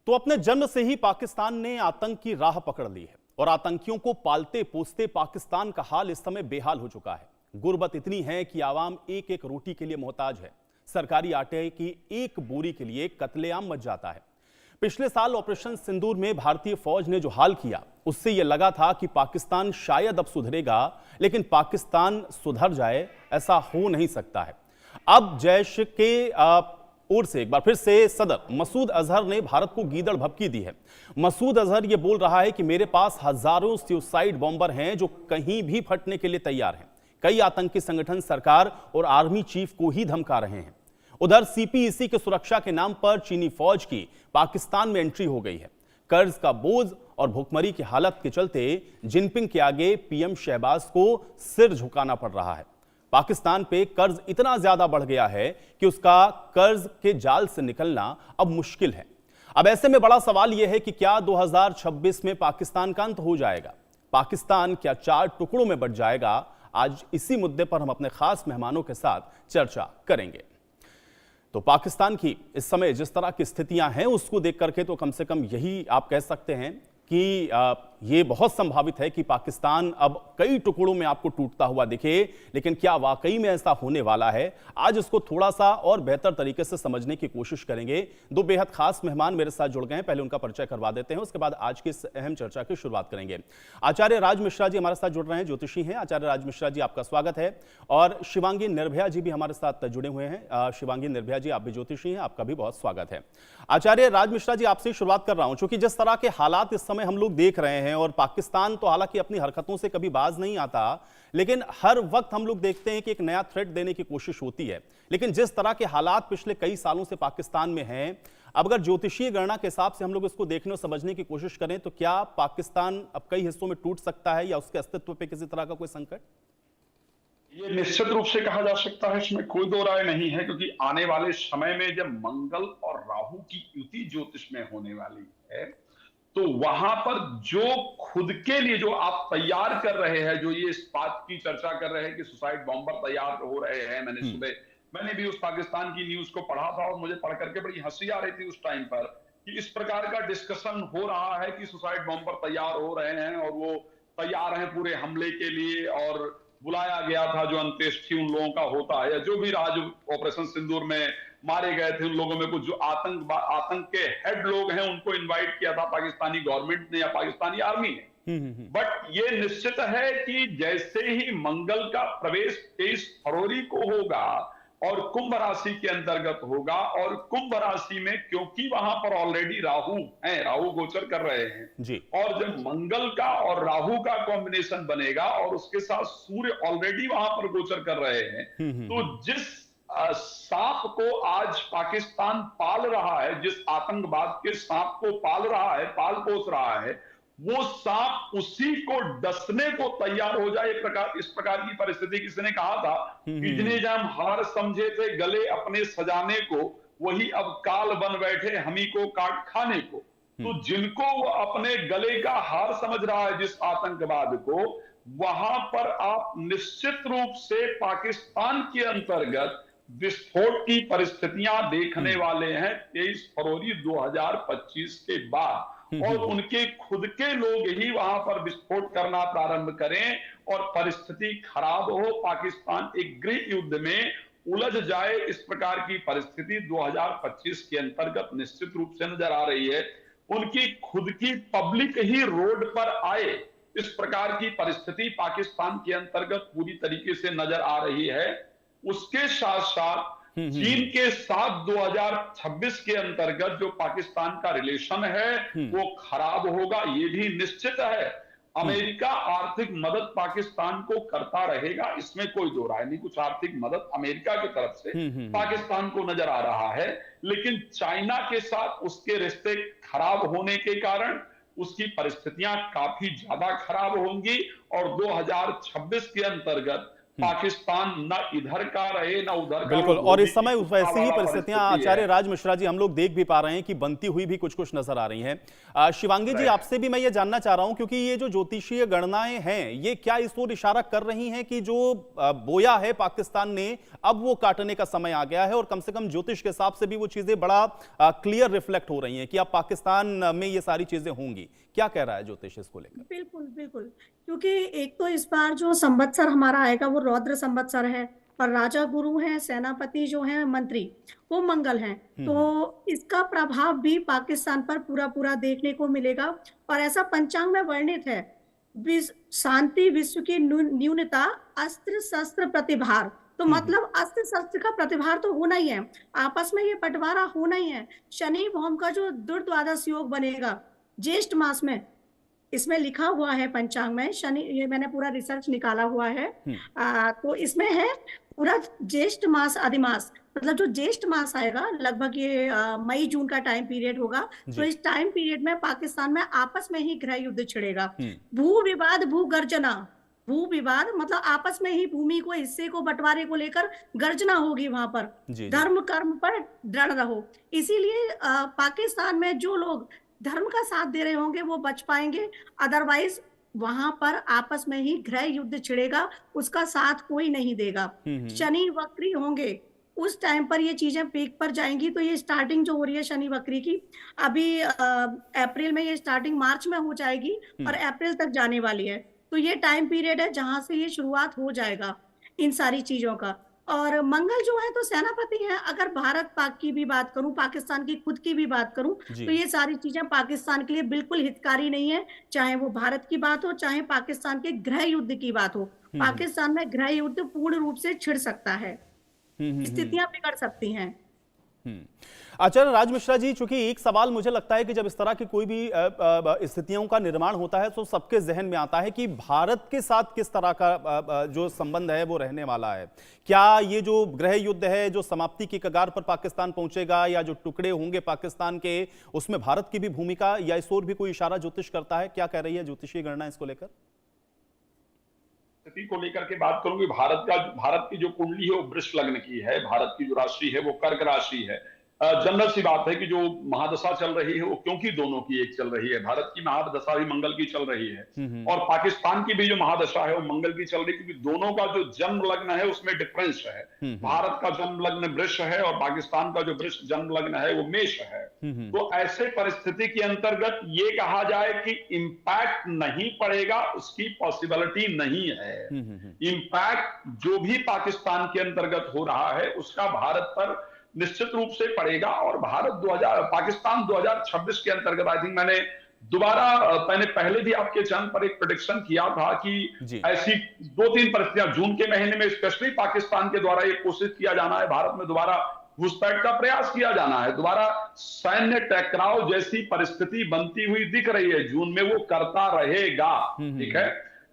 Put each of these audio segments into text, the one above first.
तो अपने जन्म से ही पाकिस्तान ने आतंक की राह पकड़ ली है और आतंकियों को पालते पोसते पाकिस्तान का हाल इस समय बेहाल हो चुका है। गुर्बत इतनी है कि आवाम एक एक रोटी के लिए मोहताज है। सरकारी आटे की एक बोरी के लिए कत्लेआम मच जाता है। पिछले साल ऑपरेशन सिंदूर में भारतीय फौज ने जो हाल किया, उससे यह लगा था कि पाकिस्तान शायद अब सुधरेगा, लेकिन पाकिस्तान सुधर जाए ऐसा हो नहीं सकता है। अब जैश के ओर से एक बार फिर से सदर मसूद अजहर ने भारत को गीदड़ भभकी दी है। मसूद अजहर यह बोल रहा है कि मेरे पास हजारों सुसाइड बॉम्बर हैं जो कहीं भी फटने के लिए तैयार हैं। कई आतंकी संगठन सरकार और आर्मी चीफ को ही धमका रहे हैं। उधर सीपीईसी की सुरक्षा के नाम पर चीनी फौज की पाकिस्तान में एंट्री हो गई है। कर्ज का बोझ और भुखमरी की हालत के चलते जिनपिंग के आगे पीएम शहबाज को सिर झुकाना पड़ रहा है। पाकिस्तान पे कर्ज इतना ज्यादा बढ़ गया है कि उसका कर्ज के जाल से निकलना अब मुश्किल है। अब ऐसे में बड़ा सवाल यह है कि क्या 2026 में पाकिस्तान का अंत हो जाएगा? पाकिस्तान क्या 4 टुकड़ों में बंट जाएगा? आज इसी मुद्दे पर हम अपने खास मेहमानों के साथ चर्चा करेंगे। तो पाकिस्तान की इस समय जिस तरह की स्थितियां हैं, उसको देख करके तो कम से कम यही आप कह सकते हैं कि ये बहुत संभावित है कि पाकिस्तान अब कई टुकड़ों में आपको टूटता हुआ दिखे। लेकिन क्या वाकई में ऐसा होने वाला है? आज इसको थोड़ा सा और बेहतर तरीके से समझने की कोशिश करेंगे। दो बेहद खास मेहमान मेरे साथ जुड़ गए हैं, पहले उनका परिचय करवा देते हैं, उसके बाद आज की इस अहम चर्चा की शुरुआत करेंगे। आचार्य राज मिश्रा जी हमारे साथ जुड़ रहे हैं, ज्योतिषी हैं। आचार्य राज मिश्रा जी, आपका स्वागत है। और शिवांगी निर्भया जी भी हमारे साथ जुड़े हुए हैं। शिवांगी निर्भया जी, आप भी ज्योतिषी हैं, आपका भी बहुत स्वागत है। आचार्य राज मिश्रा जी, आपसे शुरुआत कर रहा हूं, क्योंकि जिस तरह के हालात इस समय हम लोग देख रहे हैं, और पाकिस्तान तो हालांकि अपनी हरकतों से कभी बाज नहीं आता, लेकिन हर वक्त हम लोग देखते हैं कि एक नया थ्रेट देने की कोशिश होती है। लेकिन जिस तरह के हालात पिछले कई सालों से पाकिस्तान में हैं, अब अगर ज्योतिषीय गणना के हिसाब से हम लोग इसको देखने और समझने की कोशिश करें, तो क्या पाकिस्तान अब कई हिस्सों में टूट सकता है या उसके अस्तित्व पे किसी तरह का कोई संकट? ये निश्चित रूप से कहा जा सकता है, इसमें कोई दो राय नहीं है, क्योंकि आने वाले समय में जब मंगल और राहु की युति ज्योतिष में होने वाली है, तो वहां पर जो खुद के लिए जो आप तैयार कर रहे हैं, जो ये इस बात की चर्चा कर रहे हैं कि सुसाइड बॉम्बर तैयार हो रहे हैं। मैंने भी उस पाकिस्तान की न्यूज को पढ़ा था और मुझे पढ़ करके बड़ी हंसी आ रही थी उस टाइम पर कि इस प्रकार का डिस्कशन हो रहा है कि सुसाइड बॉम्बर तैयार हो रहे हैं और वो तैयार हैं पूरे हमले के लिए, और बुलाया गया था जो अंत्येष्टि उन लोगों का होता है, या जो भी राज ऑपरेशन सिंदूर में मारे गए थे उन लोगों में कुछ जो आतंक के हेड लोग हैं, उनको इनवाइट किया था पाकिस्तानी गवर्नमेंट ने या पाकिस्तानी आर्मी ने। बट ये निश्चित है कि जैसे ही मंगल का प्रवेश 23 फरवरी को होगा और कुंभ राशि के अंतर्गत होगा, और कुंभ राशि में क्योंकि वहां पर ऑलरेडी राहु हैं, राहु गोचर कर रहे हैं जी, और जब मंगल का और राहु का कॉम्बिनेशन बनेगा और उसके साथ सूर्य ऑलरेडी वहां पर गोचर कर रहे हैं, तो जिस सांप को आज पाकिस्तान पाल रहा है, जिस आतंकवाद के सांप को पाल रहा है, पाल पोस रहा है, वो सांप उसी को डसने को तैयार हो जाए। इस प्रकार की परिस्थिति, किसी ने कहा था कि जिन्हें जब हम हार समझे थे गले अपने सजाने को, वही अब काल बन बैठे हमी को काट खाने को। तो जिनको वो अपने गले का हार समझ रहा है, जिस आतंकवाद को, वहां पर आप निश्चित रूप से पाकिस्तान के अंतर्गत विस्फोट की परिस्थितियां देखने वाले हैं 23 फरवरी 2025 के बाद, और उनके खुद के लोग ही वहां पर विस्फोट करना प्रारंभ करें और परिस्थिति खराब हो, पाकिस्तान एक गृह युद्ध में उलझ जाए। इस प्रकार की परिस्थिति 2025 के अंतर्गत निश्चित रूप से नजर आ रही है। उनकी खुद की पब्लिक ही रोड पर आए, इस प्रकार की परिस्थिति पाकिस्तान के अंतर्गत पूरी तरीके से नजर आ रही है। उसके साथ साथ चीन के साथ 2026 के अंतर्गत जो पाकिस्तान का रिलेशन है वो खराब होगा, ये भी निश्चित है। अमेरिका आर्थिक मदद पाकिस्तान को करता रहेगा, इसमें कोई दो राय नहीं। कुछ आर्थिक मदद अमेरिका की तरफ से पाकिस्तान को नजर आ रहा है, लेकिन चाइना के साथ उसके रिश्ते खराब होने के कारण उसकी परिस्थितियां काफी ज्यादा खराब होंगी, और 2026 के अंतर्गत पाकिस्तान न इधर का रहे न उधर का। बिल्कुल, और इस समय वैसी ही परिस्थितियां परिस्थिति आचार्य है। राज मिश्रा जी हम लोग देख भी पा रहे हैं कि बनती हुई भी कुछ कुछ नजर आ रही हैं। शिवांगी जी, आपसे भी मैं ये जानना चाह रहा हूं, क्योंकि ये जो ज्योतिषीय गणनाएं हैं ये क्या इस ओर इशारा कर रही हैं कि जो बोया है पाकिस्तान ने अब वो काटने का समय आ गया है, और कम से कम ज्योतिष के हिसाब से भी वो चीजें बड़ा क्लियर रिफ्लेक्ट हो रही हैं कि अब पाकिस्तान में ये सारी चीजें होंगी। क्या कह रहा है ज्योतिष इसको लेकर? बिल्कुल बिल्कुल, क्योंकि एक तो इस बार जो संवत्सर हमारा आएगा वो रौद्र संवत्सर है, और राजा गुरु हैं, सेनापति जो हैं, मंत्री वो मंगल हैं। तो इसका प्रभाव भी पाकिस्तान पर पूरा पूरा देखने को मिलेगा। और ऐसा पंचांग में वर्णित है, शांति विश्व की न्यूनता, अस्त्र शस्त्र प्रतिभार। तो मतलब अस्त्र शस्त्र का प्रतिभार तो होना ही है, आपस में ये बंटवारा होना ही है। शनि भौम का जो दुर्द्वादश योग बनेगा ज्येष्ठ मास में, इसमें लिखा हुआ है पंचांग में, शनि, ये मैंने पूरा रिसर्च निकाला हुआ है। तो इसमें है पूरा ज्येष्ठ मास अधिमास, मतलब जो ज्येष्ठ मास आएगा लगभग ये मई जून का टाइम पीरियड होगा। तो इस टाइम पीरियड में पाकिस्तान में आपस में ही गृह युद्ध छिड़ेगा। भू विवाद, भू गर्जना, भू विवाद मतलब आपस में ही भूमि को, हिस्से को, बंटवारे को लेकर गर्जना होगी वहां पर। धर्म कर्म पर दृढ़ रहो। इसीलिए पाकिस्तान में जो लोग धर्म का साथ दे रहे होंगे वो बच पाएंगे, अदरवाइज वहां पर आपस में ही गृह युद्ध छिड़ेगा, उसका साथ कोई नहीं देगा। शनि वक्री होंगे उस टाइम पर ये चीजें पीक पर जाएंगी। तो ये स्टार्टिंग जो हो रही है शनि वक्री की, अभी अप्रैल में, ये स्टार्टिंग मार्च में हो जाएगी और अप्रैल तक जाने वाली है। तो ये टाइम पीरियड है जहां से ये शुरुआत हो जाएगा इन सारी चीजों का। और मंगल जो है तो सेनापति हैं। अगर भारत पाक की भी बात करूं, पाकिस्तान की खुद की भी बात करूं, तो ये सारी चीजें पाकिस्तान के लिए बिल्कुल हितकारी नहीं है, चाहे वो भारत की बात हो, चाहे पाकिस्तान के गृह युद्ध की बात हो। पाकिस्तान में गृह युद्ध पूर्ण रूप से छिड़ सकता है, स्थितियां बिगड़ सकती हैं। आचार्य राज मिश्रा जी, चूंकि एक सवाल मुझे लगता है कि जब इस तरह की कोई भी स्थितियों का निर्माण होता है तो सबके जहन में आता है कि भारत के साथ किस तरह का जो संबंध है वो रहने वाला है। क्या ये जो गृह युद्ध है जो समाप्ति की कगार पर पाकिस्तान पहुंचेगा, या जो टुकड़े होंगे पाकिस्तान के, उसमें भारत की भी भूमिका या इस ओर भी कोई इशारा ज्योतिष करता है? क्या कह रही है ज्योतिषीय गणना इसको लेकर? स्थिति को लेकर के बात करूंगी, भारत की जो कुंडली है वो वृष लग्न की है, भारत की जो राशि है वो कर्क राशि है। जनरल सी बात है कि जो महादशा चल रही है वो, क्योंकि दोनों की एक चल रही है, भारत की महादशा भी मंगल की चल रही है और पाकिस्तान की भी जो महादशा है वो मंगल की चल रही है, क्योंकि दोनों का जो जन्म लग्न है उसमें डिफरेंस है। भारत का जन्म लग्न वृष है और पाकिस्तान का जो वृष जन्म लग्न है वो मेष है। तो ऐसे परिस्थिति के अंतर्गत ये कहा जाए कि इंपैक्ट नहीं पड़ेगा, उसकी पॉसिबिलिटी नहीं है। इंपैक्ट जो भी पाकिस्तान के अंतर्गत हो रहा है उसका भारत पर निश्चित रूप से पड़ेगा। और पाकिस्तान 2026 के अंतर्गत, आई थिंक मैंने पहले भी आपके चैनल पर एक प्रेडिक्शन किया था कि ऐसी 2-3 परिस्थितियां जून के महीने में स्पेशली पाकिस्तान के द्वारा ये कोशिश किया जाना है, भारत में दोबारा घुसपैठ का प्रयास किया जाना है, दोबारा सैन्य टकराव जैसी परिस्थिति बनती हुई दिख रही है। जून में वो करता रहेगा, ठीक है।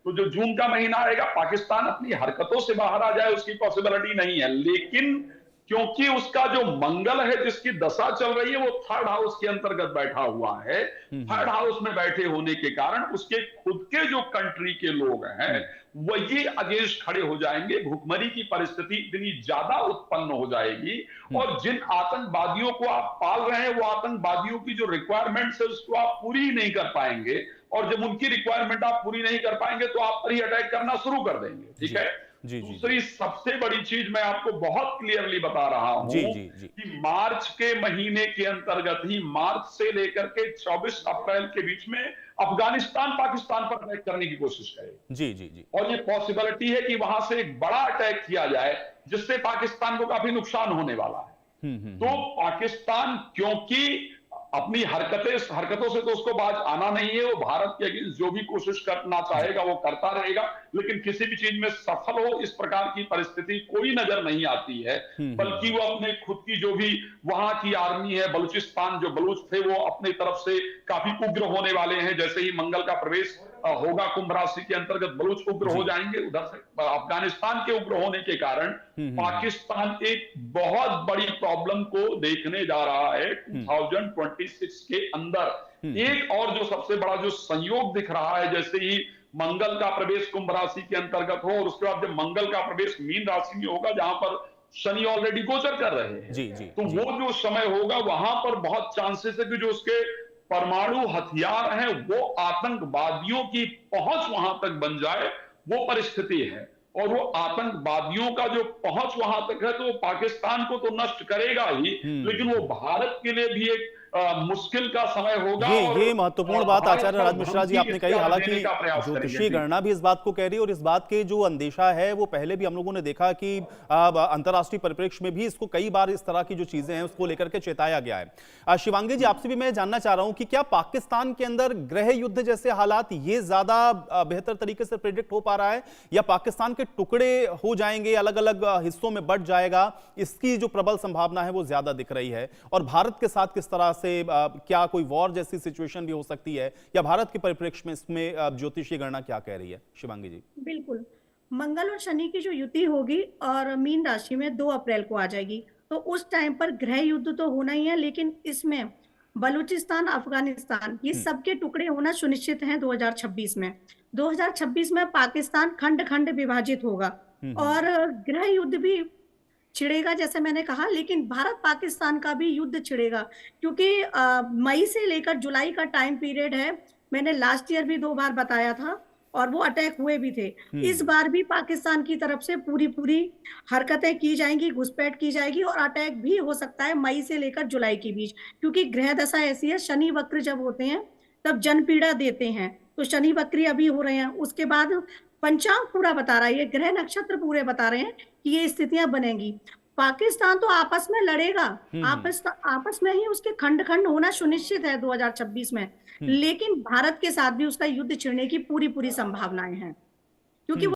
तो जो जून का महीना आएगा, पाकिस्तान अपनी हरकतों से बाहर आ जाए उसकी पॉसिबिलिटी नहीं है, लेकिन क्योंकि उसका जो मंगल है जिसकी दशा चल रही है वो थर्ड हाउस के अंतर्गत बैठा हुआ है, थर्ड हाउस में बैठे होने के कारण उसके खुद के जो कंट्री के लोग हैं वही अगेंस्ट खड़े हो जाएंगे। भुखमरी की परिस्थिति इतनी ज्यादा उत्पन्न हो जाएगी और जिन आतंकवादियों को आप पाल रहे हैं वो आतंकवादियों की जो रिक्वायरमेंट्स है उसको आप पूरी नहीं कर पाएंगे, और जब उनकी रिक्वायरमेंट आप पूरी नहीं कर पाएंगे तो आप पर ही अटैक करना शुरू कर देंगे, ठीक है। दूसरी सबसे बड़ी चीज मैं आपको बहुत क्लियरली बता रहा हूं कि मार्च के महीने के अंतर्गत ही, मार्च से लेकर के 24 अप्रैल के बीच में अफगानिस्तान पाकिस्तान पर अटैक करने की कोशिश करे। और ये पॉसिबिलिटी है कि वहां से एक बड़ा अटैक किया जाए जिससे पाकिस्तान को काफी नुकसान होने वाला है। तो पाकिस्तान क्योंकि अपनी हरकतों से तो उसको बाज आना नहीं है, वो भारत के अगेंस्ट जो भी कोशिश करना चाहेगा वो करता रहेगा, लेकिन किसी भी चीज में सफल हो इस प्रकार की परिस्थिति कोई नजर नहीं आती है। बल्कि वो अपने खुद की जो भी वहां की आर्मी है, बलूचिस्तान जो बलूच थे वो अपनी तरफ से काफी उग्र होने वाले हैं। जैसे ही मंगल का प्रवेश होगा कुंभ राशि के अंतर्गत बलूच उग्र हो जाएंगे, उधर से अफगानिस्तान के उग्र होने के कारण पाकिस्तान एक बहुत बड़ी प्रॉब्लम को देखने जा रहा है 2026 के अंदर। एक और जो सबसे बड़ा जो संयोग दिख रहा है, जैसे ही मंगल का प्रवेश कुंभ राशि के अंतर्गत हो, और उसके बाद जब मंगल का प्रवेश मीन राशि में होगा जहां पर शनि ऑलरेडी गोचर कर रहे हैं, जी जी तो जी। वो जो समय होगा वहां पर बहुत चांसेस है कि जो उसके परमाणु हथियार हैं वो आतंकवादियों की पहुंच वहां तक बन जाए, वो परिस्थिति है। और वो आतंकवादियों का जो पहुंच वहां तक है तो वो पाकिस्तान को तो नष्ट करेगा ही, लेकिन वो भारत के लिए भी एक मुश्किल का समय होगा। ये महत्वपूर्ण बात भारत आचार्य पर राज मिश्रा जी धमकी आपने कही। इख्तियार हालांकि देने का प्रयास ज्योतिषीय करेंगे। गणना भी इस बात को कह रही है, और इस बात के जो अंदेशा है वो पहले भी हम लोगों ने देखा कि अंतर्राष्ट्रीय परिप्रेक्ष्य में भी इसको कई बार इस तरह की जो चीजें हैं उसको लेकर के चेताया गया है। शिवांगी जी, आपसे भी मैं जानना चाह रहा हूं कि क्या पाकिस्तान के अंदर गृह युद्ध जैसे हालात ये ज्यादा बेहतर तरीके से प्रेडिक्ट हो पा रहा है, या पाकिस्तान के टुकड़े हो जाएंगे, अलग अलग हिस्सों में बंट जाएगा, इसकी जो प्रबल संभावना है वो ज्यादा दिख रही है? और भारत के साथ किस तरह से क्या कोई वॉर जैसी सिचुएशन भी हो सकती है, या भारत के परिप्रेक्ष्य में इसमें ज्योतिषीय गणना क्या कह रही है? शिवांगी जी। बिल्कुल, मंगल और शनि की जो युति होगी और मीन राशि में 2 अप्रैल को आ जाएगी, तो उस टाइम पर गृह युद्ध तो होना ही है, लेकिन इसमें बलूचिस्तान, अफगानिस्तान ये सबके टुकड़े होना सुनिश्चित हैं 2026 में। 2026 में पाकिस्तान खंड-खंड विभाजित होगा और गृह युद्ध भी छिड़ेगा जैसे मैंने कहा, लेकिन भारत पाकिस्तान का भी युद्ध छिड़ेगा, क्योंकि मई से लेकर जुलाई का टाइम पीरियड है। मैंने लास्ट ईयर भी 2 बार बताया था और वो अटैक हुए भी थे। इस बार भी पाकिस्तान की तरफ से पूरी हरकतें की जाएंगी, घुसपैठ की जाएगी और अटैक भी हो सकता है मई से लेकर जुलाई के बीच, क्योंकि ग्रह दशा ऐसी है, शनि वक्र जब होते हैं तब जनपीड़ा देते हैं, तो शनि वक्री अभी हो रहे हैं। उसके बाद पंचांग पूरा बता रहा है, ये ग्रह नक्षत्र पूरे बता रहे हैं कि ये स्थितियां बनेंगी। पाकिस्तान तो आपस में लड़ेगा, आपस में ही उसके खंड-खंड होना सुनिश्चित है 2026 में, लेकिन भारत के साथ भी उसका युद्ध छिड़ने की पूरी संभावनाएं हैं, क्योंकि